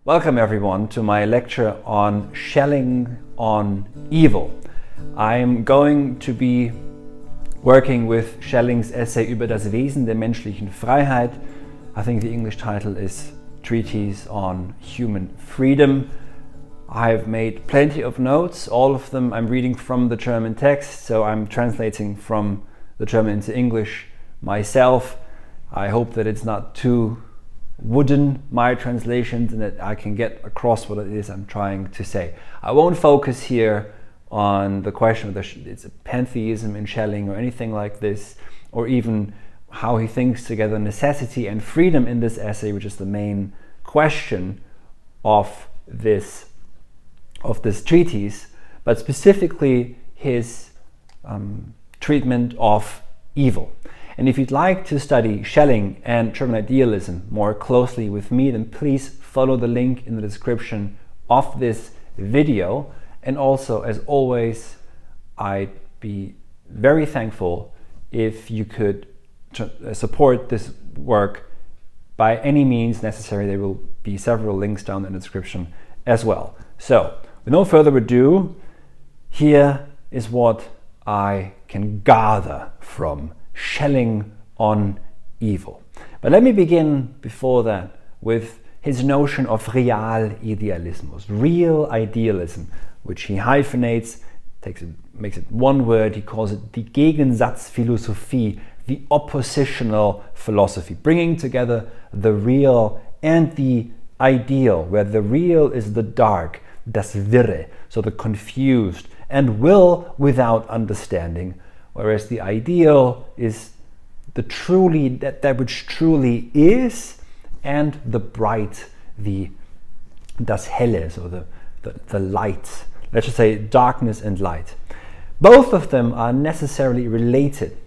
Welcome everyone to my lecture on Schelling on evil. I'm going to be working with Schelling's essay über das Wesen der menschlichen Freiheit. I think the English title is Treatise on Human Freedom. I've made plenty of notes, all of them I'm reading from the German text, so I'm translating from the German into English myself. I hope that it's not too wooden, my translations, and that I can get across what it is I'm trying to say. I won't focus here on the question of it's a pantheism in Schelling or anything like this, or even how he thinks together necessity and freedom in this essay, which is the main question of this treatise, but specifically his treatment of evil. And if you'd like to study Schelling and German idealism more closely with me, then please follow the link in the description of this video. And also, as always, I'd be very thankful if you could support this work by any means necessary. There will be several links down in the description as well. So, with no further ado, here is what I can gather from Schelling on evil. But let me begin before that with his notion of Realidealismus, real idealism, which he hyphenates, makes it one word. He calls it die Gegensatzphilosophie, the oppositional philosophy, bringing together the real and the ideal, where the real is the dark, das Wirre, so the confused, and will without understanding, whereas the ideal is the truly that which truly is, and the bright, das Helle, so the light. Let's just say darkness and light. Both of them are necessarily related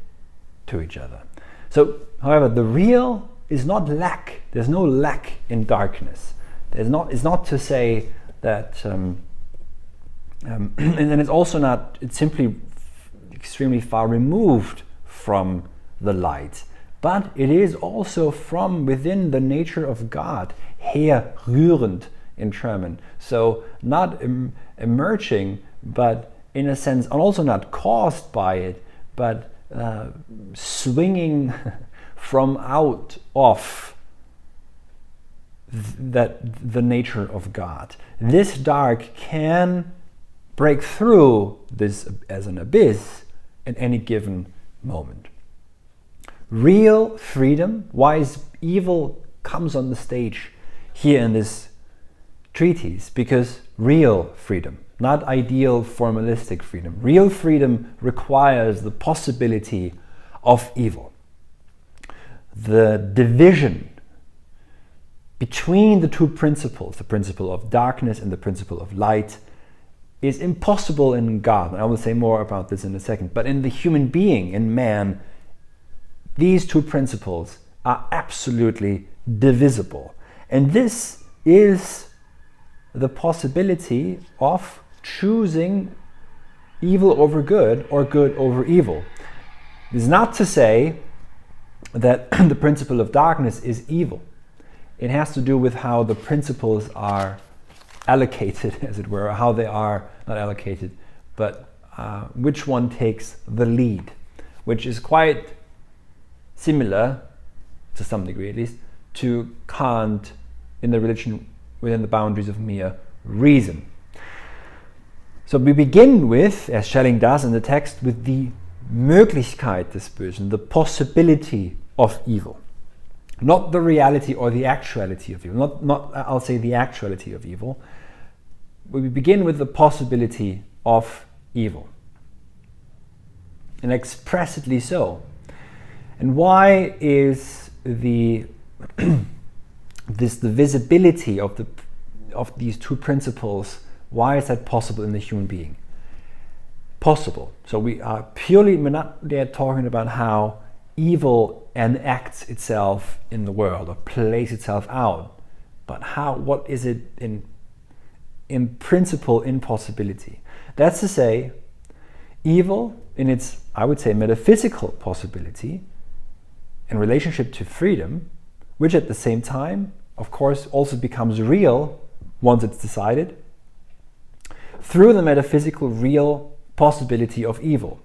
to each other. So, however, the real is not lack. There's no lack in darkness. It's not to say that, and then it's also not. It's simply extremely far removed from the light, but it is also from within the nature of God, herrührend in German. So not emerging, but in a sense, and also not caused by it, but swinging from out of the nature of God. This dark can break through this as an abyss at any given moment. Real freedom, why is evil comes on the stage here in this treatise? Because real freedom, not ideal formalistic freedom. Real freedom requires the possibility of evil. The division between the two principles, the principle of darkness and the principle of light, is impossible in God. And I will say more about this in a second. But in the human being, in man, these two principles are absolutely divisible. And this is the possibility of choosing evil over good or good over evil. It is not to say that the principle of darkness is evil. It has to do with how the principles are allocated, as it were, or how they are not allocated, but which one takes the lead, which is quite similar, to some degree at least, to Kant in the religion within the boundaries of mere reason. So we begin with, as Schelling does in the text, with the Möglichkeit des Bösen, the possibility of evil. Not the reality or the actuality of evil, not I'll say the actuality of evil. We begin with the possibility of evil. And expressly so. And why is the visibility of these two principles, why is that possible in the human being? Possible. So we're not there talking about how evil enacts itself in the world or plays itself out, but what is it in principle, in possibility. That's to say, evil in its, I would say, metaphysical possibility in relationship to freedom, which at the same time, of course, also becomes real once it's decided, through the metaphysical real possibility of evil.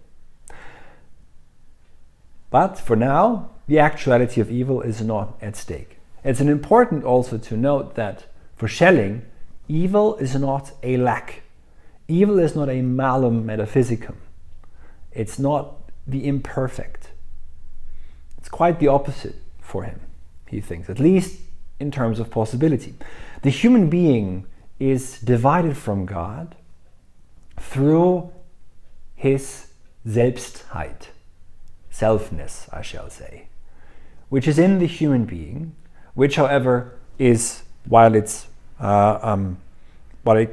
But for now, the actuality of evil is not at stake. It's important also to note that for Schelling, evil is not a lack. Evil is not a malum metaphysicum. It's not the imperfect. It's quite the opposite for him, he thinks, at least in terms of possibility. The human being is divided from God through his Selbstheit, selfness, I shall say, which is in the human being, which, however, is, while it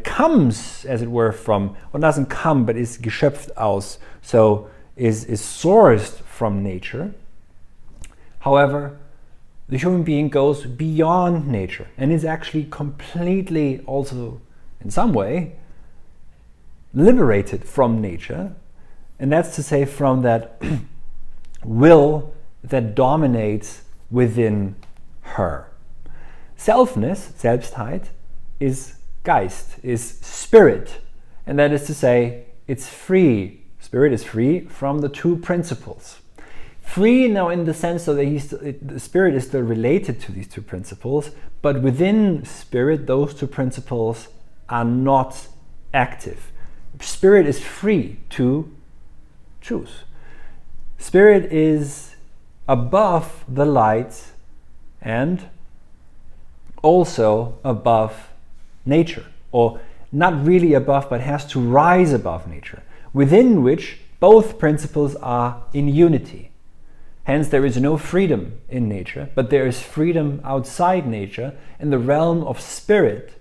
comes, as it were, from, well, doesn't come, but is geschöpft aus, so is sourced from nature. However, the human being goes beyond nature and is actually completely, also in some way, liberated from nature, and that's to say from that will that dominates within her. Selfness, Selbstheit, is Geist, is spirit, and that is to say it's free. Spirit is free from the two principles. Free now in the sense that the spirit is still related to these two principles, but within spirit those two principles are not active. Spirit is free to choose. Spirit is above the light and also above nature, or not really above, but has to rise above nature, within which both principles are in unity. Hence, there is no freedom in nature, but there is freedom outside nature in the realm of spirit,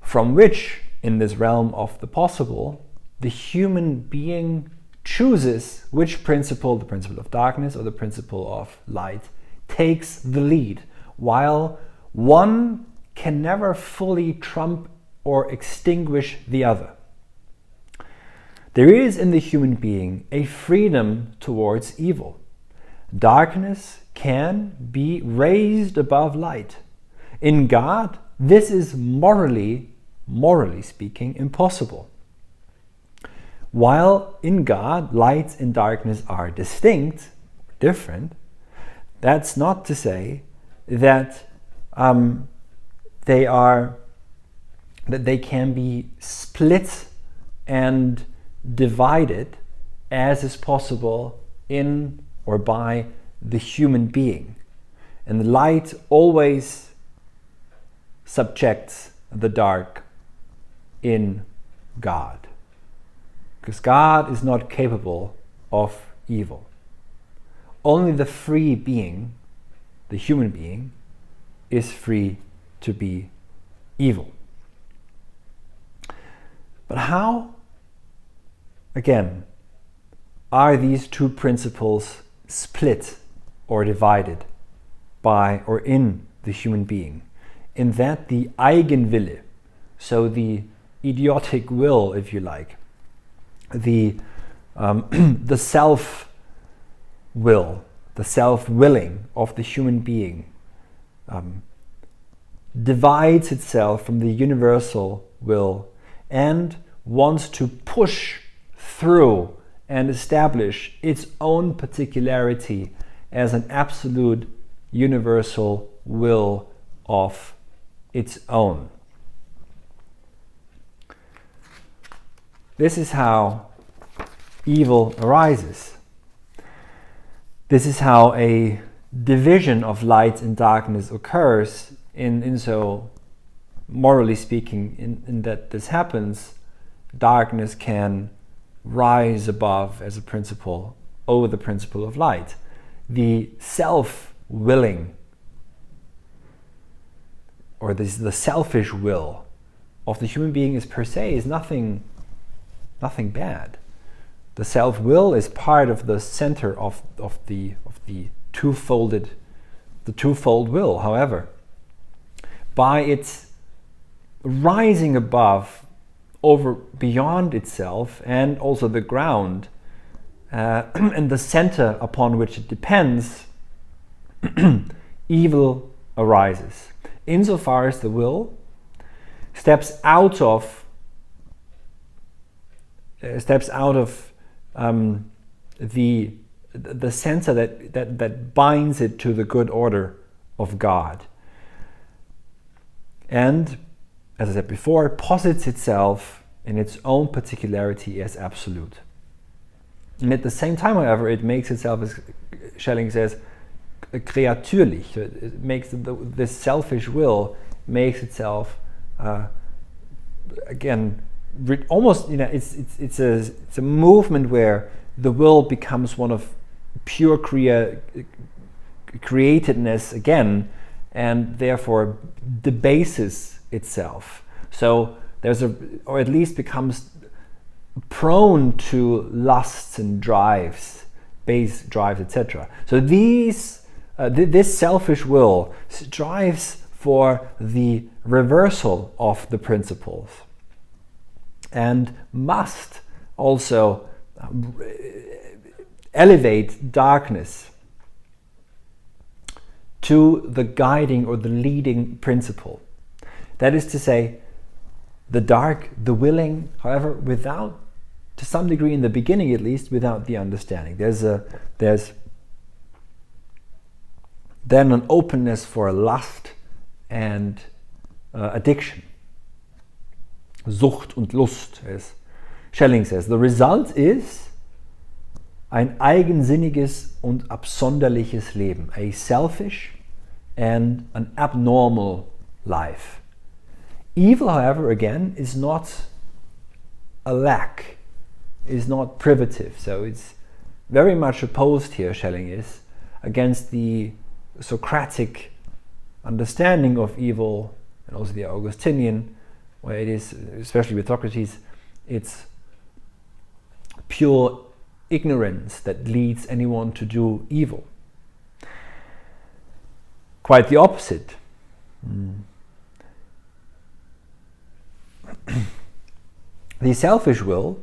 from which, in this realm of the possible, the human being chooses which principle, the principle of darkness or the principle of light, takes the lead, while one can never fully trump or extinguish the other. There is in the human being a freedom towards evil. Darkness can be raised above light. In God, this is morally speaking, impossible. While in God, light and darkness are distinct, different, that's not to say that they can be split and divided as is possible in or by the human being. And the light always subjects the dark in God, because God is not capable of evil. Only the free being, the human being, is free to be evil. But how, again, are these two principles split or divided by or in the human being? In that the Eigenwille, so the idiotic will, if you like, the self-will, the self-willing of the human being divides itself from the universal will and wants to push through and establish its own particularity as an absolute universal will of its own. This is how evil arises. This is how a division of light and darkness occurs in so, morally speaking, in that this happens. Darkness can rise above as a principle over the principle of light. The self-willing, or the selfish will of the human being is per se is nothing bad. The self-will is part of the center of the twofold will. However, by its rising above, over beyond itself, and also the ground and the center upon which it depends, evil arises. Insofar as the will steps out of the center that binds it to the good order of God. And, as I said before, posits itself in its own particularity as absolute. And at the same time, however, it makes itself, as Schelling says, kreatürlich. It makes this selfish will makes itself again almost, it's a movement where the will becomes one of pure createdness again, and therefore debases itself. So or at least becomes prone to lusts and drives, base drives, etc. So this selfish will strives for the reversal of the principles, and must also elevate darkness to the guiding or the leading principle. That is to say, the dark, the willing, however, without, to some degree in the beginning at least, without the understanding. There's then an openness for lust and addiction. Sucht und Lust, as Schelling says. The result is ein eigensinniges und absonderliches Leben, a selfish and an abnormal life. Evil, however, again, is not a lack, is not privative. So it's very much opposed here, Schelling is, against the Socratic understanding of evil, and also the Augustinian, where it is, especially with Socrates, it's pure ignorance that leads anyone to do evil. Quite the opposite. The selfish will,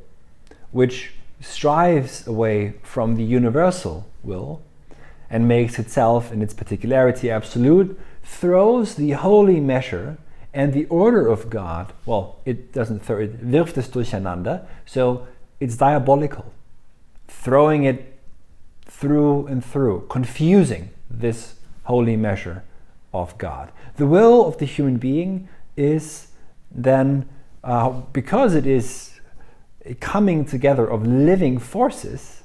which strives away from the universal will and makes itself in its particularity absolute, throws the holy measure and the order of God, well, it doesn't throw it, wirft es durcheinander, so it's diabolical, throwing it through and through, confusing this holy measure of God. The will of the human being is then, because it is a coming together of living forces,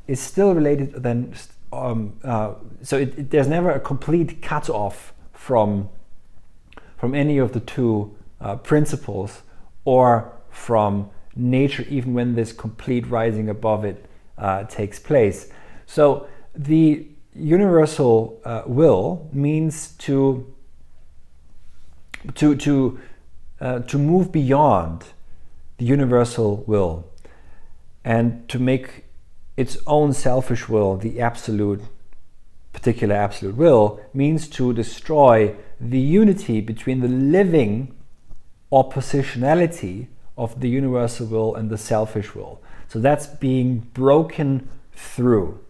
is still related then, there's never a complete cut-off from any of the two principles or from nature, even when this complete rising above it takes place. So the universal will means to move beyond the universal will and to make its own selfish will the particular absolute will, means to destroy the unity between the living oppositionality of the universal will and the selfish will. So that's being broken through.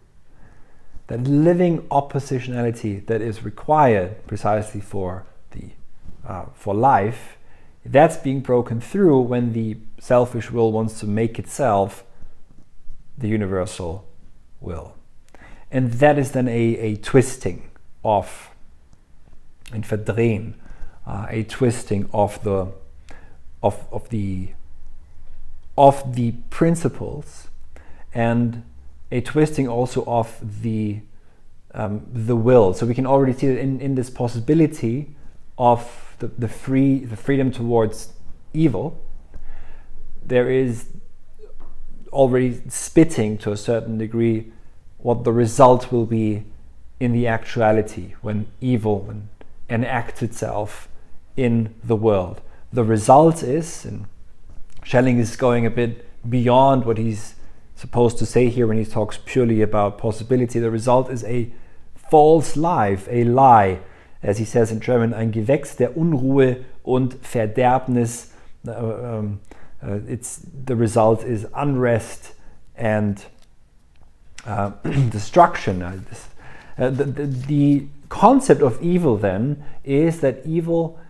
That living oppositionality that is required precisely for life, that's being broken through when the selfish will wants to make itself the universal will. And that is then a twisting of, and verdrehen, a twisting of the principles, and a twisting also of the will. So we can already see that in this possibility of the freedom towards evil, there is already spitting to a certain degree what the result will be in the actuality when evil enacts itself in the world. The result is, and Schelling is going a bit beyond what he's supposed to say here when he talks purely about possibility, the result is a false life, a lie, as he says in German, ein Gewächs der Unruhe und Verderbnis. The result is unrest and destruction. The concept of evil then is that evil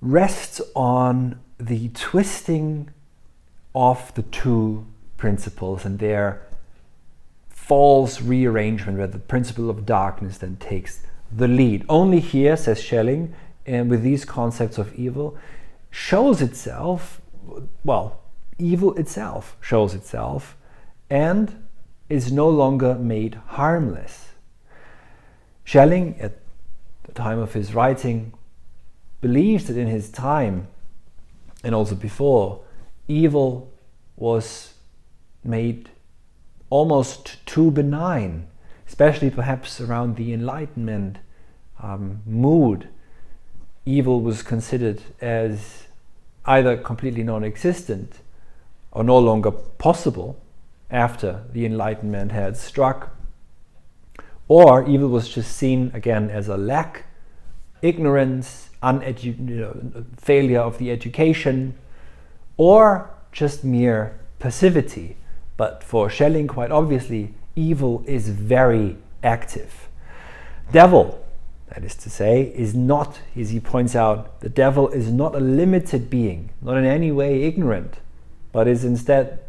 rests on the twisting of the two principles and their false rearrangement, where the principle of darkness then takes the lead. Only here, says Schelling, and with these concepts of evil, shows itself, well, evil itself shows itself and is no longer made harmless. Schelling, at the time of his writing, believes that in his time, and also before, evil was made almost too benign, especially perhaps around the Enlightenment mood. Evil was considered as either completely non-existent or no longer possible after the Enlightenment had struck, or evil was just seen again as a lack, ignorance, failure of the education, or just mere passivity. But for Schelling, quite obviously, evil is very active. Devil, that is to say, is not, as he points out, the devil is not a limited being, not in any way ignorant, but is instead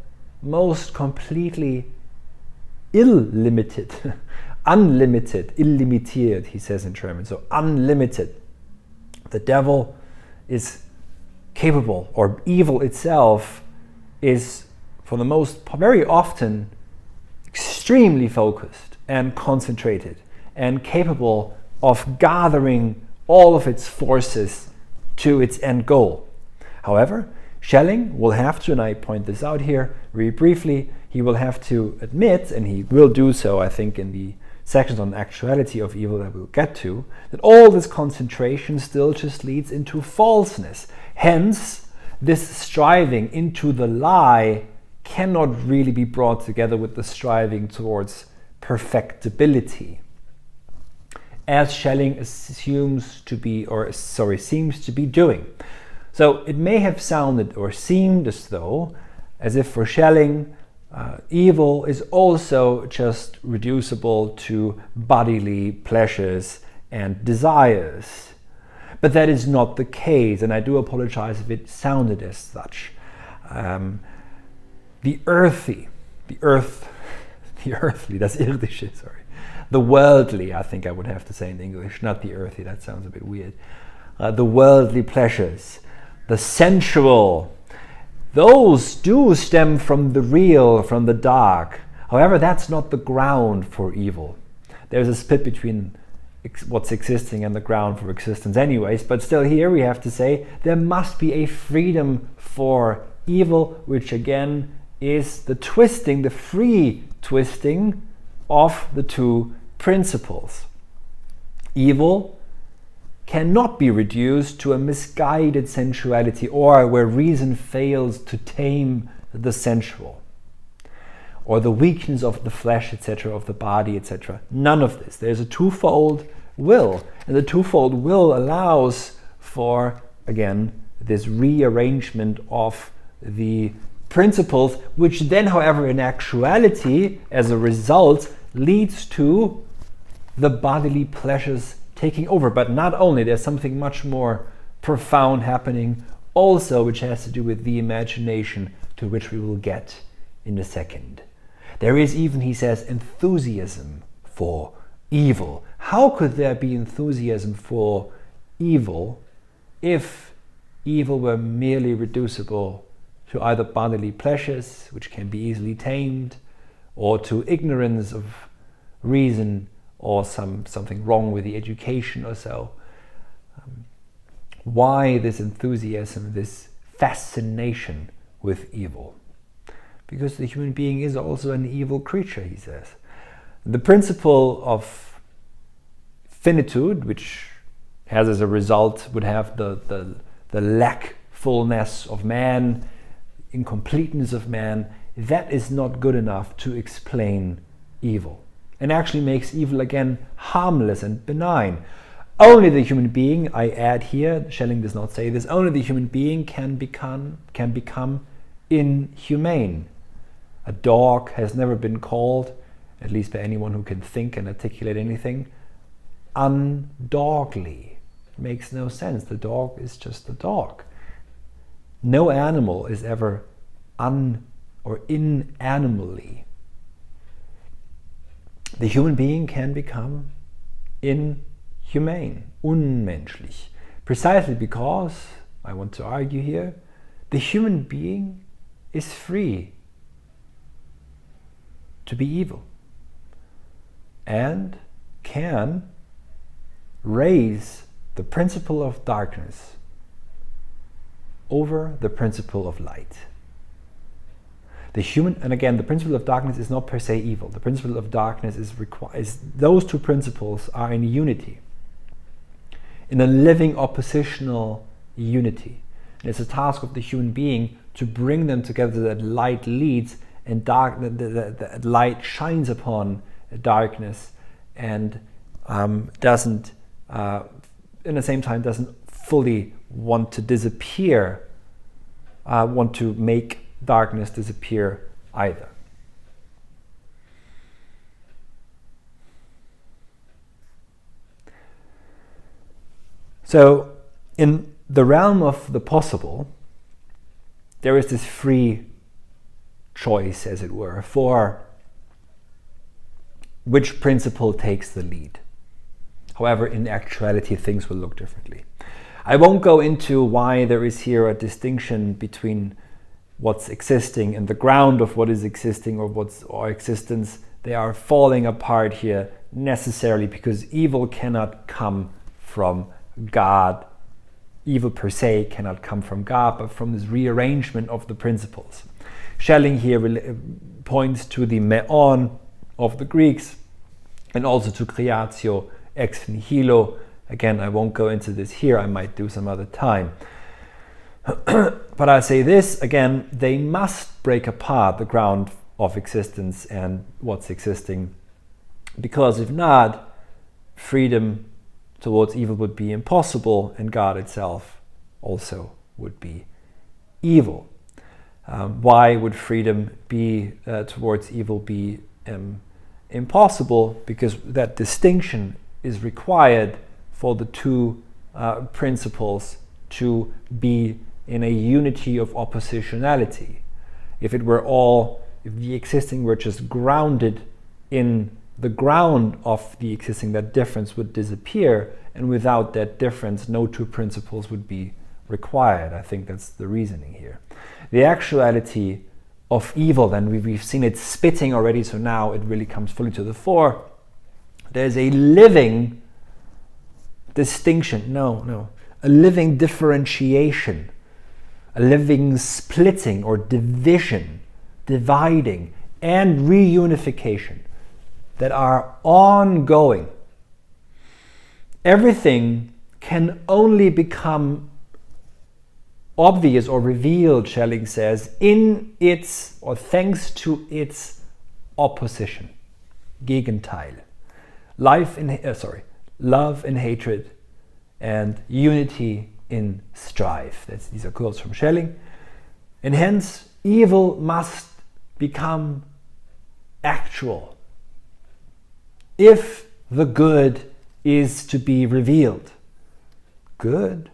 most completely illimited, unlimited, illimitiert, he says in German, so unlimited. The devil is capable, or evil itself is for the most, very often, extremely focused and concentrated and capable of gathering all of its forces to its end goal. However, Schelling will have to, and I point this out here very briefly, he will have to admit, and he will do so, I think, in the sections on actuality of evil that we'll get to, that all this concentration still just leads into falseness. Hence, this striving into the lie cannot really be brought together with the striving towards perfectibility, as Schelling seems to be doing. So it may have sounded or seemed as though, as if for Schelling, evil is also just reducible to bodily pleasures and desires. But that is not the case, and I do apologize if it sounded as such. The earthly, das Irdische, sorry. The worldly, I think I would have to say in English, not the earthly, that sounds a bit weird. The worldly pleasures, the sensual, those do stem from the real, from the dark. However, that's not the ground for evil. There's a split between what's existing and the ground for existence anyways, but still here we have to say there must be a freedom for evil, which again is the twisting, the free twisting of the two principles. Evil cannot be reduced to a misguided sensuality, or where reason fails to tame the sensual, or the weakness of the flesh, etc., of the body, etc. None of this. There's a twofold will, and the twofold will allows for, again, this rearrangement of the principles, which then, however, in actuality, as a result, leads to the bodily pleasures taking over. But not only, there's something much more profound happening also, which has to do with the imagination, to which we will get in a second. There is even, he says, enthusiasm for evil. How could there be enthusiasm for evil if evil were merely reducible to either bodily pleasures, which can be easily tamed, or to ignorance of reason, or something wrong with the education or so? Why this enthusiasm, this fascination with evil? Because the human being is also an evil creature, he says. The principle of finitude, which has as a result, would have the lackfulness of man, incompleteness of man, that is not good enough to explain evil, and actually makes evil again harmless and benign. Only the human being, I add here, Schelling does not say this, only the human being can become inhumane. A dog has never been called, at least by anyone who can think and articulate anything, undogly. makes no sense. The dog is just a dog. No animal is ever inanimally. The human being can become inhumane, unmenschlich, precisely because, I want to argue here, the human being is free to be evil and can raise the principle of darkness over the principle of light. And again, the principle of darkness is not per se evil. The principle of darkness is those two principles are in unity, in a living oppositional unity. And it's a task of the human being to bring them together so that light leads and that light shines upon darkness and doesn't, in the same time, doesn't fully want to disappear, want to make darkness disappear either. So, in the realm of the possible, there is this free choice, as it were, for which principle takes the lead. However, in actuality, things will look differently. I won't go into why there is here a distinction between what's existing and the ground of what is existing or existence. They are falling apart here necessarily because evil cannot come from God. Evil per se cannot come from God, but from this rearrangement of the principles. Schelling here points to the meon of the Greeks and also to creatio ex nihilo. Again, I won't go into this here, I might do some other time. But I say this, again, they must break apart the ground of existence and what's existing, because if not, freedom towards evil would be impossible and God itself also would be evil. Why would freedom be towards evil be impossible? Because that distinction is required for the two principles to be in a unity of oppositionality. If the existing were just grounded in the ground of the existing, that difference would disappear, and without that difference, no two principles would be required. I think that's the reasoning here. The actuality of evil, then we've seen it spitting already, so now it really comes fully to the fore. There's a living distinction, a living differentiation, a living splitting or division, dividing and reunification that are ongoing. Everything can only become obvious or revealed, Schelling says, in its or thanks to its opposition, Gegenteil. Love in hatred and unity in strife. These are quotes from Schelling. And hence, evil must become actual if the good is to be revealed. Good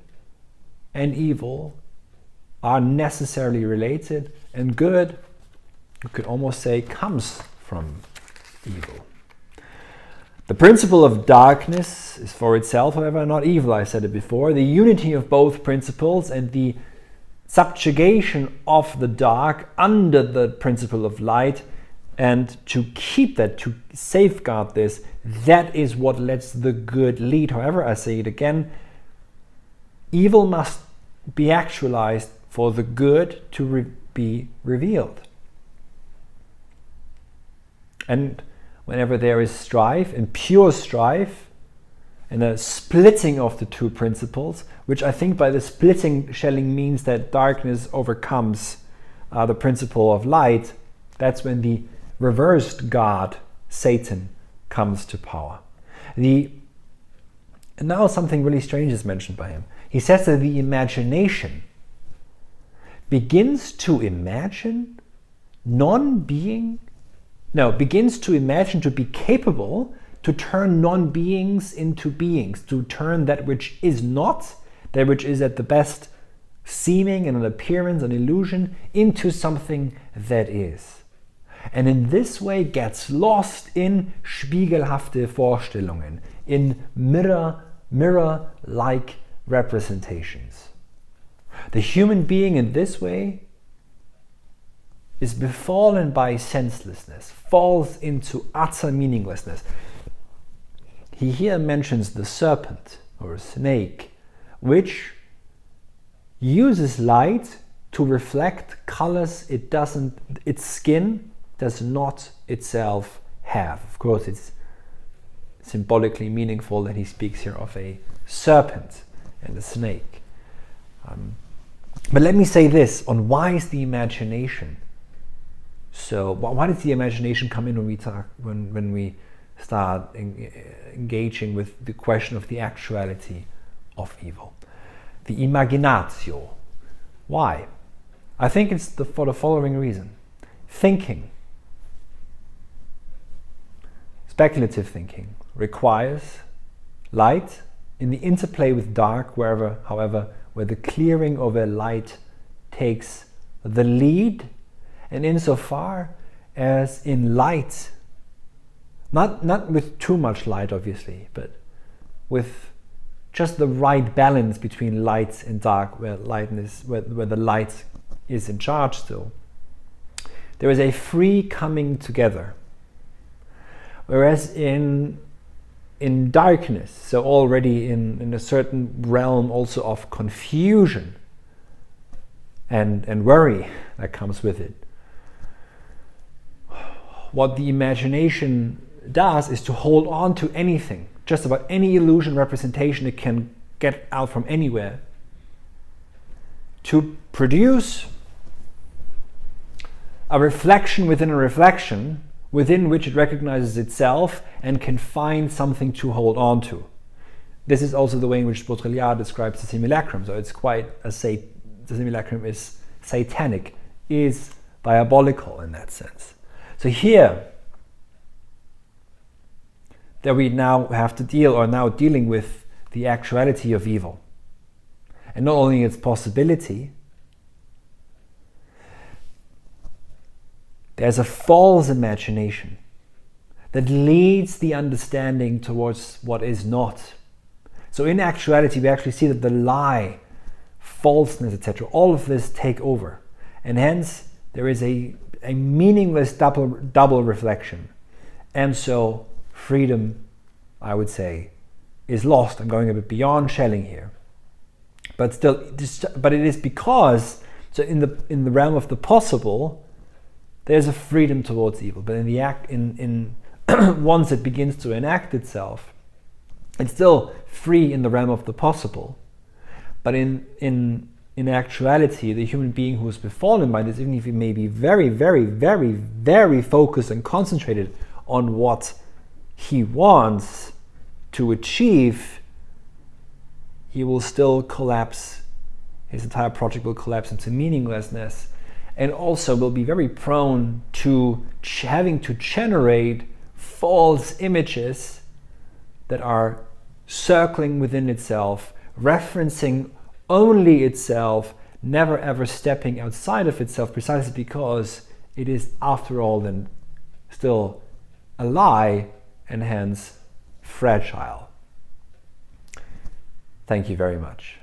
and evil are necessarily related, and good, you could almost say, comes from evil. The principle of darkness is for itself, however, not evil. I said it before. The unity of both principles and the subjugation of the dark under the principle of light, and to keep that, to safeguard this, that is what lets the good lead. However, I say it again, evil must be actualized for the good to be revealed. And whenever there is strife, and pure strife, and a splitting of the two principles, which I think by the splitting, Schelling means that darkness overcomes the principle of light, that's when the reversed God, Satan, comes to power. And now something really strange is mentioned by him. He says that the imagination begins to imagine begins to imagine to be capable to turn non-beings into beings, to turn that which is not, that which is at the best seeming and an appearance, an illusion, into something that is. And in this way gets lost in spiegelhafte Vorstellungen, in mirror-like representations. The human being in this way is befallen by senselessness, falls into utter meaninglessness. He here mentions the serpent or snake, which uses light to reflect colors its skin does not itself have. Of course, it's symbolically meaningful that he speaks here of a serpent and a snake. But let me say this on why is the imagination so? Why does the imagination come in when we start engaging with the question of the actuality of evil? The imaginatio. Why? I think it's for the following reason. Thinking, speculative thinking, requires light in the interplay with dark, however, where the clearing of a light takes the lead, and insofar as in light, not with too much light obviously, but with just the right balance between light and dark, where the light is in charge still, there is a free coming together. Whereas in darkness, so already in a certain realm also of confusion and worry that comes with it, what the imagination does is to hold on to anything, just about any illusion representation it can get out from anywhere, to produce a reflection within a reflection within which it recognizes itself and can find something to hold on to. This is also the way in which Baudrillard describes the simulacrum. So it's quite the simulacrum is satanic, is diabolical in that sense. So here, that we now have to dealing with the actuality of evil. And not only its possibility, there's a false imagination that leads the understanding towards what is not. So in actuality, we actually see that the lie, falseness, etc., all of this take over. And hence, there is a meaningless double reflection. And so freedom, I would say, is lost. I'm going a bit beyond Schelling here. But still, but it is because, so in the realm of the possible, there's a freedom towards evil. But in once it begins to enact itself, it's still free in the realm of the possible. But in actuality, the human being who is befallen by this, even if he may be very, very, very, very focused and concentrated on what he wants to achieve, he will still collapse. His entire project will collapse into meaninglessness, and also will be very prone to having to generate false images that are circling within itself, referencing only itself, never ever stepping outside of itself, precisely because it is, after all, then still a lie and hence fragile. Thank you very much.